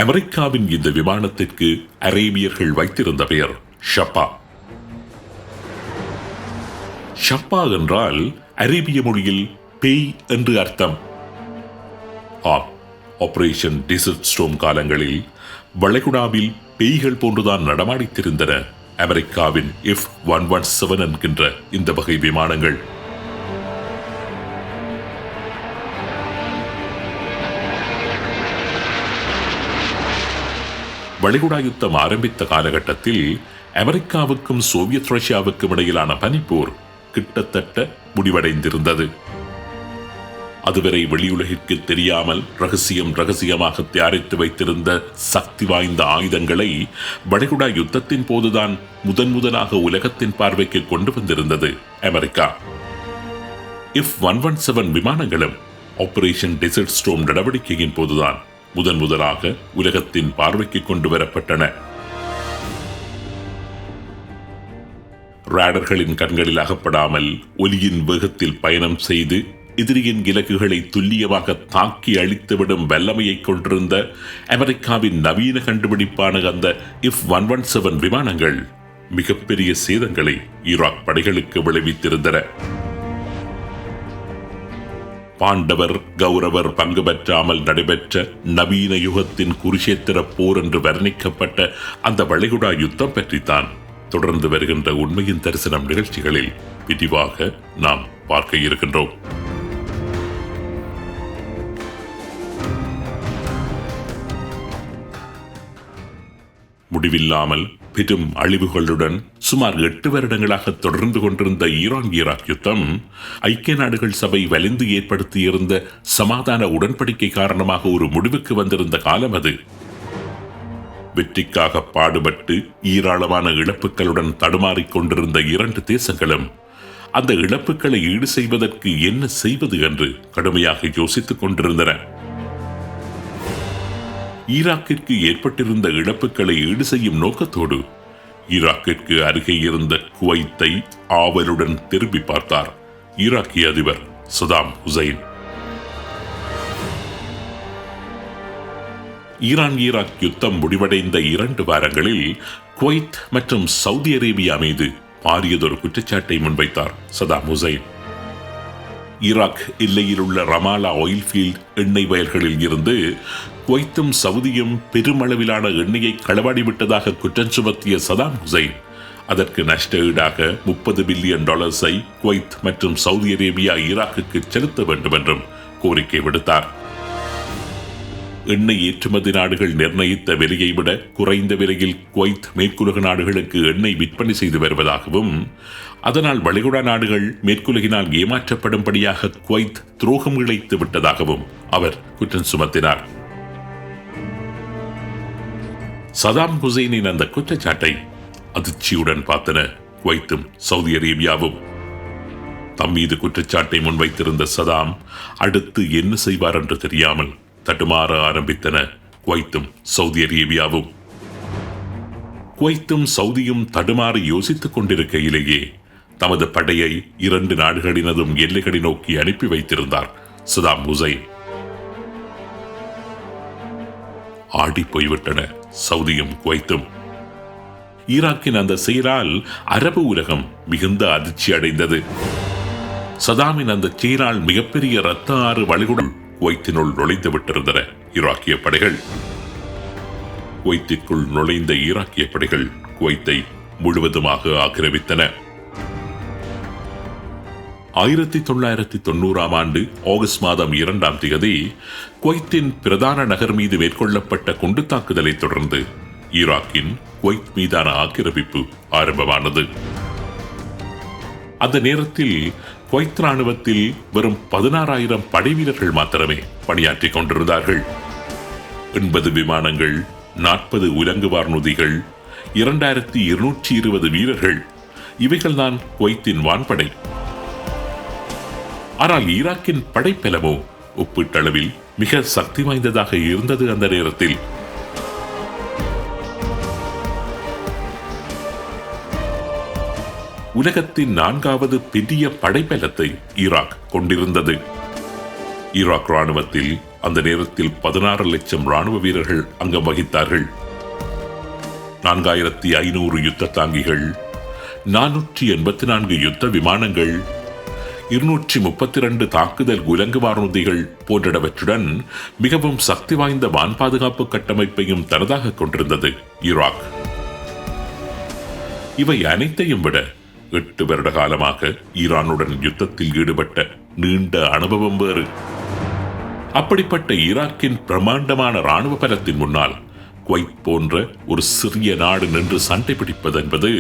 அமெரிக்காவின் இந்த விமானத்திற்கு அரேபியர்கள் வைத்திருந்த பெயர் ஷப்பா. ஷப்பா என்றால் அரேபிய மொழியில் பேய் என்று அர்த்தம். ஆபரேஷன் டெசர்ட் ஸ்டோர்ம் காலங்களில் வளைகுடாவில் பேய்கள் போன்றுதான் நடமாடித்திருந்தன அமெரிக்காவின் F-117 என்கின்ற இந்த வகை விமானங்கள். வளைகுடா யுத்தம் ஆரம்பித்த காலகட்டத்தில் அமெரிக்காவுக்கும் சோவியத் ரஷ்யாவுக்கும் இடையிலான பனிப்போர் கிட்டத்தட்ட முடிவடைந்திருந்தது. அதுவரை வெளியுலகிற்கு தெரியாமல் ரகசியமாக தயாரித்து வைத்திருந்த சக்தி வாய்ந்த ஆயுதங்களை வளைகுடா யுத்தத்தின் போதுதான் முதலாக உலகத்தின் பார்வைக்கு கொண்டு வந்திருந்தது அமெரிக்கா. F-117 விமானங்களும் ஆபரேஷன் டெசர்ட் ஸ்டோர்ம் நடவடிக்கையின் போதுதான் முதலாக உலகத்தின் பார்வைக்கு கொண்டு வரப்பட்டன. ராடர்களின் கண்களில் அகப்படாமல் ஒலியின் வேகத்தில் பயணம் செய்து எதிரியின் இலக்குகளை துல்லியமாக தாக்கி அழித்துவிடும் வல்லமையை கொண்டிருந்த அமெரிக்காவின் நவீன கண்டுபிடிப்பான அந்த F-117 விமானங்கள் மிகப்பெரிய சேதங்களை ஈராக் படைகளுக்கு விளைவித்திருந்தன. பாண்டவர் கௌரவர் பங்கு பெற்றாமல் நடைபெற்ற நவீன யுகத்தின் குருஷேத்திர போர் என்று வர்ணிக்கப்பட்ட அந்த வளைகுடா யுத்தம் பற்றித்தான் தொடர்ந்து வருகின்ற உண்மையின் தரிசனம் நிகழ்ச்சிகளில் விரிவாக நாம் பார்க்க இருக்கின்றோம். முடிவில்லாமல் பெரும் அழிவுகளுடன் சுமார் 8 வருடங்களாக தொடர்ந்து கொண்டிருந்த ஈராக் யுத்தம் ஐக்கிய நாடுகள் சபை வலிந்து ஏற்படுத்தியிருந்த சமாதான உடன்படிக்கை காரணமாக ஒரு முடிவுக்கு வந்திருந்த காலம் அது. வெற்றிக்காக பாடுபட்டு ஏராளமான இழப்புகளுடன் தடுமாறிக் கொண்டிருந்த 2 தேசங்களும் அந்த இழப்புகளை ஈடு செய்வதற்கு என்ன செய்வது என்று கடுமையாக யோசித்துக் கொண்டிருந்தன. ஈராக்கிற்கு ஏற்பட்டிருந்த இழப்புகளை ஈடு செய்யும் நோக்கத்தோடு ஈராக்கிற்கு அருகே இருந்த குவைத்தை ஆவலுடன் திரும்பி பார்த்தார் ஈராக்கிய அதிபர் சதாம் ஹுசைன். ஈராக் யுத்தம் முடிவடைந்த 2 வாரங்களில் குவைத் மற்றும் சவுதி அரேபியா மீது பாரியதொரு குற்றச்சாட்டை முன்வைத்தார் சதாம் ஹுசைன். ஈராக் எல்லையில் உள்ள ரமாலா ஆயில் ஃபீல்ட் எண்ணெய் வயல்களில் இருந்து குவைத்தும் சவுதியும் பெருமளவிலான எண்ணெயை களவாடிவிட்டதாக குற்றம் சுமத்திய சதாம் ஹுசைன் அதற்கு நஷ்ட ஈடாக $30 பில்லியன் குவைத் மற்றும் சவுதி அரேபியா ஈராக்குக்கு செலுத்த வேண்டும் என்றும் கோரிக்கை விடுத்தார். எண்ணெய் ஏற்றுமதி நாடுகள் நிர்ணயித்த விலையை விட குறைந்த விலையில் குவைத் மேற்குலக நாடுகளுக்கு எண்ணெய் விற்பனை செய்து வருவதாகவும் அதனால் வளைகுடா நாடுகள் மேற்குலகினால் ஏமாற்றப்படும்படியாக குவைத் துரோகம் இழைத்து விட்டதாகவும் அவர் குற்றம் சுமத்தினார். சதாம் ஹுசைனின் அந்த குற்றச்சாட்டை அதிர்ச்சியுடன் பார்த்தன குவைத்தும் சவுதி அரேபியாவும். தம் மீது குற்றச்சாட்டை முன்வைத்திருந்த சதாம் அடுத்து என்ன செய்வார் என்று தெரியாமல் தடுமாற ஆரம்பித்தன குவைத்தும் சவுதி அரேபியாவும். குவைத்தும் சவுதியும் தடுமாறி யோசித்துக் கொண்டிருக்கையிலேயே தமது படையை 2 நாடுகளினதும் எல்லைகளை நோக்கி அனுப்பி வைத்திருந்தார் சதாம் ஹுசைன். ஆடி போய்விட்டன சவுதியும் குவைத்தும். ஈராக்கின் அந்த செயலால் அரபு உலகம் மிகுந்த அதிர்ச்சி அடைந்தது. சதாமின் அந்த செயலால் மிகப்பெரிய இரத்த ஆறு வளைகுடா குவைத்தினுள் நுழைந்து விட்டிருந்தன ஈராக்கிய படைகள். குவைத்திற்குள் நுழைந்த ஈராக்கிய படைகள் குவைத்தை முழுவதுமாக ஆக்கிரமித்தன. 1990ஆம் ஆண்டு ஆகஸ்ட் மாதம் 2ஆம் தேதி குவைத்தின் பிரதான நகர் மீது மேற்கொள்ளப்பட்ட குண்டு தாக்குதலை தொடர்ந்து ஈராக்கின் குவைத் மீதான ஆக்கிரமிப்பு ஆரம்பமானது. அந்த நேரத்தில் குவைத் ராணுவத்தில் வெறும் 16,000 படை வீரர்கள் மாத்திரமே பணியாற்றிக் கொண்டிருந்தார்கள். 80 விமானங்கள், 40 உலங்கு வார்நூதிகள், 2220 வீரர்கள், இவைகள்தான் குவைத்தின் வான்படை. ஆனால் ஈராக்கின் படைப்பலமோ ஒப்பீட்டளவில் மிக சக்தி வாய்ந்ததாக இருந்தது. அந்த நேரத்தில் உலகத்தின் 4வது பெரிய படைப்பலத்தை ஈராக் கொண்டிருந்தது. ஈராக் ராணுவத்தில் அந்த நேரத்தில் 16 லட்சம் ராணுவ வீரர்கள் அங்கம் வகித்தார்கள். 4500 யுத்த தாங்கிகள், 484 யுத்த விமானங்கள், 232 தாக்குதல் குலங்கு வானூர்திகள் போன்றவற்றுடன் மிகவும் சக்தி வாய்ந்த வான் பாதுகாப்பு கட்டமைப்பையும் தனதாக கொண்டிருந்தது ஈராக். இவை அனைத்தையும் விட 8 வருட காலமாக ஈரானுடன் யுத்தத்தில் ஈடுபட்ட நீண்ட அனுபவம் வேறு. அப்படிப்பட்ட ஈராக்கின் பிரமாண்டமான ராணுவ பலத்தின் முன்னால் குவைத் போன்ற ஒரு சிறிய நாடு நின்று சண்டை பிடிப்பது என்பது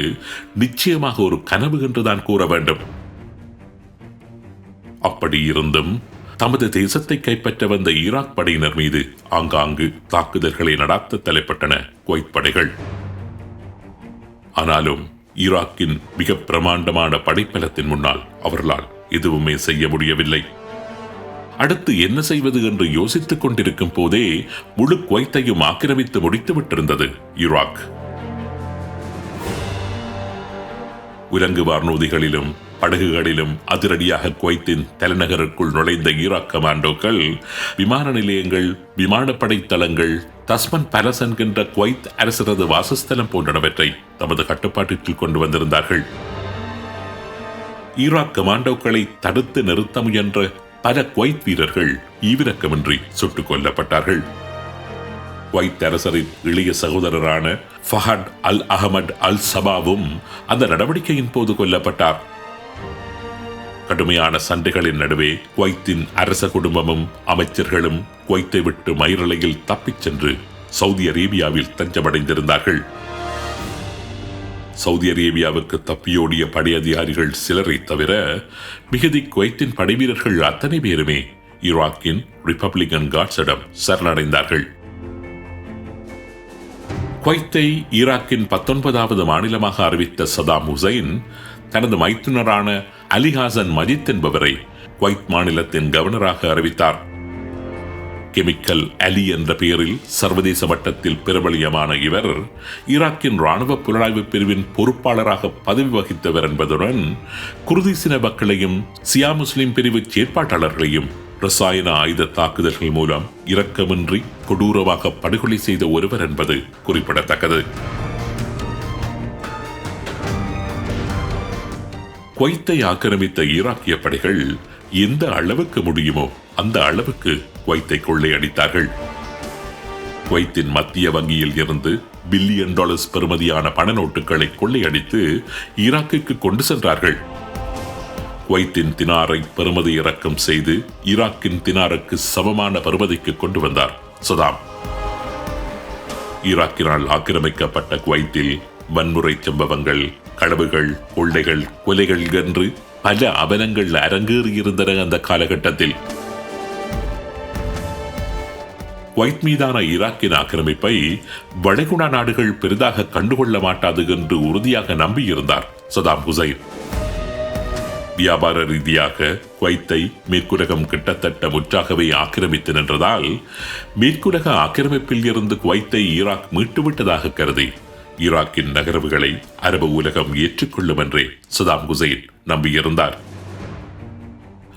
நிச்சயமாக ஒரு கனவு என்றுதான் கூற வேண்டும். அப்படி இருந்தும் தமது தேசத்தை கைப்பற்ற வந்த ஈராக் படையினர் மீது ஆங்காங்கு தாக்குதல்களை நடாத்த தலைப்பட்டன குவைத் படைகள். ஆனாலும் ஈராக்கின் மிக பிரமாண்டமான படைப்பலத்தின் முன்னால் அவர்களால் எதுவுமே செய்ய முடியவில்லை. அடுத்து என்ன செய்வது என்று யோசித்துக் கொண்டிருக்கும் போதே முழு குவைத்தையும் ஆக்கிரமித்து முடித்து விட்டிருந்தது ஈராக். உலங்கு வானூர்திகளிலும் படகுகளிலும் அதிரடியாக குவைத்தின் தலைநகருக்குள் நுழைந்த ஈராக் கமாண்டோக்கள் விமான நிலையங்கள், விமானப்படை தளங்கள், தஸ்மன் பேலஸ் என்கின்ற குவைத் அரசரது வாசஸ்தலம் போன்றவற்றை தமது கட்டுப்பாட்டிற்குள் கொண்டு வந்திருந்தார்கள். ஈராக் கமாண்டோக்களை தடுத்து நிறுத்த முயன்ற பல குவைத் வீரர்கள் ஈவிரக்கமின்றி சுட்டுக் கொல்லப்பட்டார்கள். குவைத் அரசரின் இளைய சகோதரரான ஃபஹத் அல் அஹமட் அல் சபாவும் அந்த நடவடிக்கையின் போது கொல்லப்பட்டார். கடுமையான சண்டைகளின் நடுவே குவைத்தின் அரச குடும்பமும் அமைச்சர்களும் குவைத்தை விட்டு மயிரிழையில் தப்பிச் சென்று சவுதி அரேபியாவில் தஞ்சமடைந்திருந்தார்கள். சவுதி அரேபியாவுக்கு தப்பியோடிய படை அதிகாரிகள் சிலரை தவிர மிகுதி குவைத்தின் படைவீரர்கள் அத்தனை பேருமே ஈராக்கின் ரிபப்ளிகன் கார்ட்ஸிடம் சரணடைந்தார்கள். குவைத்தை ஈராக்கின் 19வது மாநிலமாக அறிவித்த சதாம் ஹுசைன் தனது மைத்துனரான அலி ஹாசன் மஜித் என்பவரை குவைத் மாநிலத்தின் கவர்னராக அறிவித்தார். கெமிக்கல் அலி என்ற பெயரில் சர்வதேச மட்டத்தில் பிரபலியமான இவர் ஈராக்கின் ராணுவ புலனாய்வு பிரிவின் பொறுப்பாளராக பதவி வகித்தவர் என்பதுடன் குர்திசின மக்களையும் சியா முஸ்லிம் பிரிவு செயற்பாட்டாளர்களையும் ரசாயன ஆயுத தாக்குதல்கள் மூலம் இரக்கமின்றி கொடூரமாக படுகொலை செய்த ஒருவர் என்பது குறிப்பிடத்தக்கது. குவைத்தை ஆக்கிரமித்த ஈராக்கிய படைகள் எந்த அளவுக்கு முடியுமோ அந்த அளவுக்கு குவைத்தை கொள்ளையடித்தார்கள். குவைத்தின் மத்திய வங்கியில் இருந்து $1 பில்லியன் பெறுமதியான பண நோட்டுகளை கொள்ளையடித்து ஈராக்குக்கு கொண்டு சென்றார்கள். குவைத்தின் தினாரை பெறுமதி இறக்கம் செய்து ஈராக்கின் தினாருக்கு சமமான பெறுமதிக்கு கொண்டு வந்தார் சதாம். ஈராக்கினால் ஆக்கிரமிக்கப்பட்ட குவைத்தில் வன்முறை சம்பவங்கள், களவுகள், கொள்ளைகள், கொலைகள் என்று பல அவலங்கள் அரங்கேறியிருந்தன. அந்த காலகட்டத்தில் குவைத் மீதான ஈராக்கின் ஆக்கிரமிப்பை வளைகுடா நாடுகள் பெரிதாக கண்டுகொள்ள மாட்டாது என்று உறுதியாக நம்பியிருந்தார் சதாம் ஹுசைன். வியாபார ரீதியாக குவைத்தை மேற்குலகம் கிட்டத்தட்ட முற்றாகவே ஆக்கிரமித்து நின்றதால் மேற்குலக ஆக்கிரமிப்பில் இருந்து குவைத்தை ஈராக் மீட்டுவிட்டதாக கருதி ஈராக்கின் நகர்வுகளை அரபு உலகம் ஏற்றுக்கொள்ளும் என்றே சதாம் ஹுசைன் நம்பியிருந்தார்.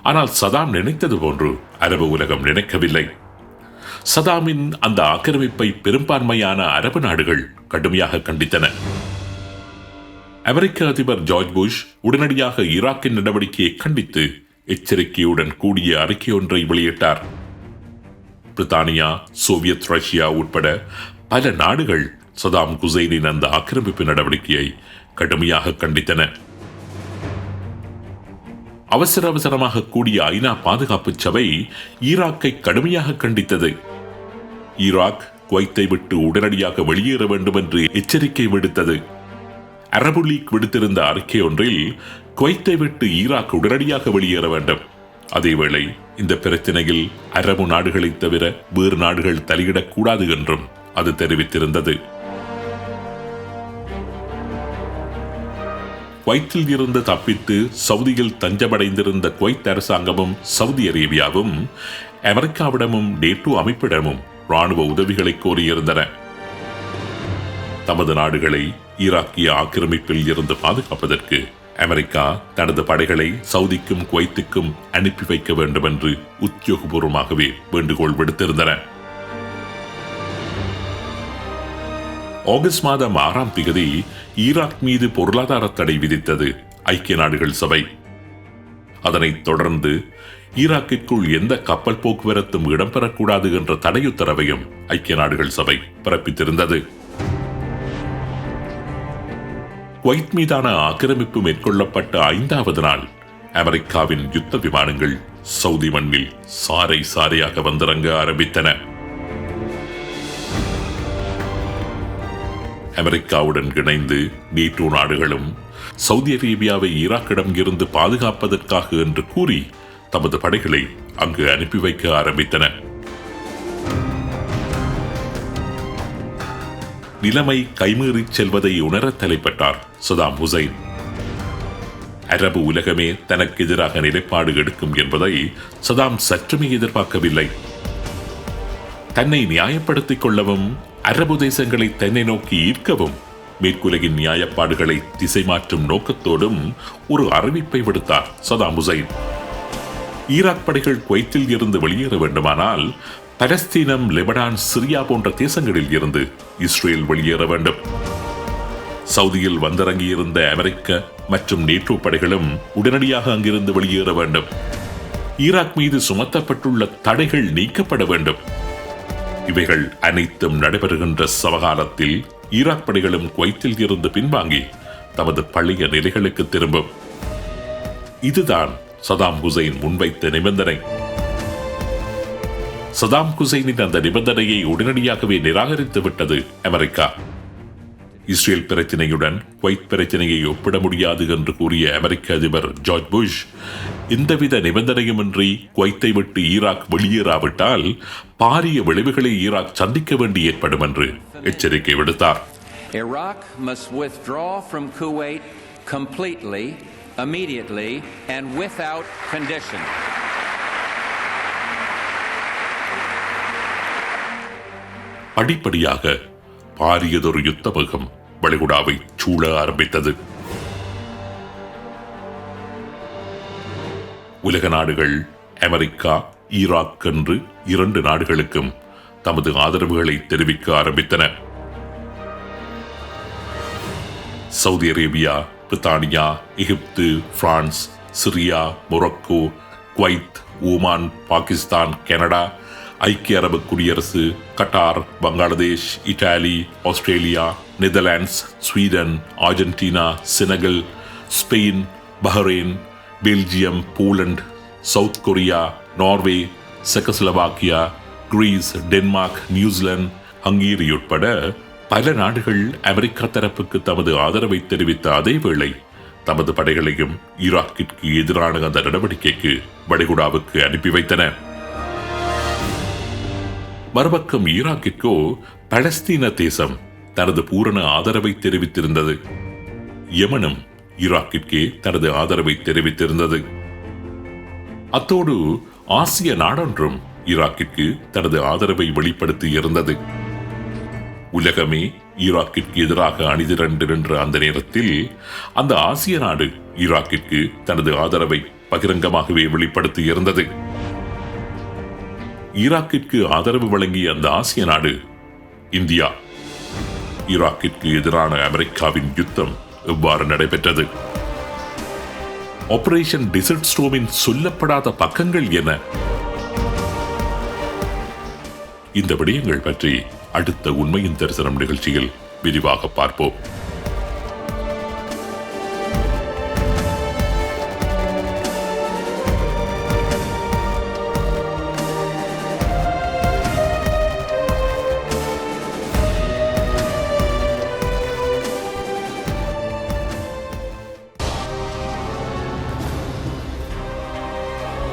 ஆனால் சதாம் நினைத்தது போன்று அரபு உலகம் நினைக்கவில்லை. சதாமின் அந்த ஆக்கிரமிப்பை பெரும்பான்மையான அரபு நாடுகள் கடுமையாக கண்டித்தன. அமெரிக்க அதிபர் ஜார்ஜ் புஷ் உடனடியாக ஈராக்கின் நடவடிக்கையை கண்டித்து எச்சரிக்கையுடன் கூடிய அறிக்கை ஒன்றை வெளியிட்டார். பிரித்தானியா, சோவியத் ரஷ்யா உட்பட பல நாடுகள் சதாம் ஹுசைனின் அந்த ஆக்கிரமிப்பு நடவடிக்கையை கடுமையாக கண்டித்தன. அவசரமாக கூடிய ஐநா பாதுகாப்பு சபை ஈராக்கை கடுமையாக கண்டித்தது. ஈராக் குவைத்தை விட்டு உடனடியாக வெளியேற வேண்டும் என்று எச்சரிக்கை விடுத்தது. அரபு லீக் விடுத்திருந்த அறிக்கை ஒன்றில் குவைத்தை விட்டு ஈராக் உடனடியாக வெளியேற வேண்டும், அதேவேளை இந்த பிரச்சனையில் அரபு நாடுகளை தவிர வேறு நாடுகள் தலையிடக்கூடாது என்றும் அது தெரிவித்திருந்தது. குவைத்தில் இருந்து தப்பித்து சவுதியில் தஞ்சமடைந்திருந்த குவைத் அரசாங்கமும் சவுதி அரேபியாவும் அமெரிக்காவிடமும் நேட்டோ அமைப்பிடமும் ராணுவ உதவிகளை கோரியிருந்தன. தமது நாடுகளை ஈராக்கிய ஆக்கிரமிப்பில் இருந்து பாதுகாப்பதற்கு அமெரிக்கா தனது படைகளை சவுதிக்கும் குவைத்துக்கும் அனுப்பி வைக்க வேண்டும் என்று உத்தியோகபூர்வமாகவே வேண்டுகோள் விடுத்திருந்தன. ஆகஸ்ட் மாதம் 6ஆம் தேதி ஈராக் மீது பொருளாதார தடை விதித்தது ஐக்கிய நாடுகள் சபை. அதனைத் தொடர்ந்து ஈராக்கிற்குள் எந்த கப்பல் போக்குவரத்தும் இடம்பெறக்கூடாது என்ற தடையுத்தரவையும் ஐக்கிய நாடுகள் சபை பிறப்பித்திருந்தது. குவைத் மீதான ஆக்கிரமிப்பு மேற்கொள்ளப்பட்ட 5வது நாள் அமெரிக்காவின் யுத்த விமானங்கள் சவுதி மண்ணில் சாறை சாறையாக வந்திறங்க ஆரம்பித்தன. அமெரிக்காவுடன் இணைந்து நேட்டோ நாடுகளும் சவுதி அரேபியாவை ஈராக்கிடம் இருந்து பாதுகாப்பதற்காக என்று கூறி தமது படைகளை அங்கு அனுப்பி வைக்க ஆரம்பித்தன. நிலைமை கைமீறி செல்வதை உணர தலைப்பட்டார் சதாம் ஹுசைன். அரபு உலகமே தனக்கு எதிராக நிலைப்பாடு எடுக்கும் என்பதை சதாம் சற்றுமே எதிர்பார்க்கவில்லை. தன்னை நியாயப்படுத்திக் கொள்ளவும் அரபு தேசங்களை தன்னை நோக்கி ஈர்க்கவும் மேற்குலகின் நியாயப்பாடுகளை திசை மாற்றும் நோக்கத்தோடும் ஒரு அறிவிப்பை விடுத்தார் சதாம் ஹுசைன். ஈராக் படைகள் குவைத்தில் இருந்து வெளியேற வேண்டுமானால் பலஸ்தீனம், லெபனான், சிரியா போன்ற தேசங்களில் இருந்து இஸ்ரேல் வெளியேற வேண்டும். சவுதியில் வந்திறங்கியிருந்த அமெரிக்க மற்றும் நேட்டோ படைகளும் உடனடியாக அங்கிருந்து வெளியேற வேண்டும். ஈராக் மீது சுமத்தப்பட்டுள்ள தடைகள் நீக்கப்பட வேண்டும். இவைகள் அனைத்தும் நடைபெறுகின்ற சமகாலத்தில் ஈராக் படைகளும் குவைத்தில் இருந்து பின்வாங்கி தமது பழைய நிலைகளுக்கு திரும்பும். இதுதான் சதாம் ஹுசைன் முன்வைத்த நிபந்தனை. சதாம் ஹுசைனின் அந்த நிபந்தனையை உடனடியாகவே நிராகரித்து விட்டது அமெரிக்கா. இஸ்ரேல் பிரச்சினையுடன் குவைத் பிரச்சினையை ஒப்பிட முடியாது என்று கூறிய அமெரிக்க அதிபர் ஜார்ஜ் புஷ், எந்தவித நிபந்தனையுமின்றி குவைத்தை விட்டு ஈராக் வெளியேறாவிட்டால் பாரிய விளைவுகளை ஈராக் சந்திக்க வேண்டி ஏற்படும் என்று எச்சரிக்கை விடுத்தார். Iraq must withdraw from Kuwait completely, immediately and without condition. படிப்படியாக பாரியதொரு யுத்த முகம் வளைகுடாவை சூழ ஆரம்பித்தது. உலக நாடுகள் அமெரிக்கா, ஈராக் என்று 2 நாடுகளுக்கும் தமது ஆதரவுகளை தெரிவிக்க ஆரம்பித்தன. சவுதி அரேபியா, பிரித்தானியா, Egypt, France, Syria, Morocco, Kuwait, Oman, Pakistan, Canada, ஐக்கிய அரபு குடியரசு, Qatar, Bangladesh, Italy, Australia, Netherlands, Sweden, Argentina, Senegal, Spain, Bahrain, Belgium, Poland, South Korea, Norway, Czechoslovakia, Greece, Denmark, New Zealand, Hungary உட்பட பல நாடுகள் அமெரிக்கா தரப்புக்கு தமது ஆதரவை தெரிவித்த அதே வேளை தமது படைகளையும் ஈராக்கிற்கு எதிரான அந்த நடவடிக்கைக்கு வளைகுடாவுக்கு அனுப்பி வைத்தன. மறுபக்கம் ஈராக்கிற்கோ பலஸ்தீன தேசம் தனது பூரண ஆதரவை தெரிவித்திருந்தது. யமனும் ஈராக்கிற்கே தனது ஆதரவை தெரிவித்திருந்தது. அத்தோடு ஆசிய நாடொன்றும் ஈராக்கிற்கு தனது ஆதரவை வெளிப்படுத்தி இருந்தது. உலகமே ஈராக்கிற்கு எதிராக அணிதிரண்டு நின்ற அந்த நேரத்தில் அந்த ஆசிய நாடு ஈராக்கிற்கு தனது ஆதரவை பகிரங்கமாகவே வெளிப்படுத்தி இருந்தது. ஈராக்கிற்கு ஆதரவு வழங்கிய அந்த ஆசிய நாடு இந்தியா. ஈராக்கிற்கு எதிரான அமெரிக்காவின் யுத்தம் எவ்வாறு நடைபெற்றது? ஆபரேஷன் டெசர்ட் ஸ்டோமின் சொல்லப்படாத பக்கங்கள் என்ன? இந்த விடயங்கள் பற்றி அடுத்த உண்மையின் தரிசனம் நிகழ்ச்சியில் விரிவாக பார்ப்போம்.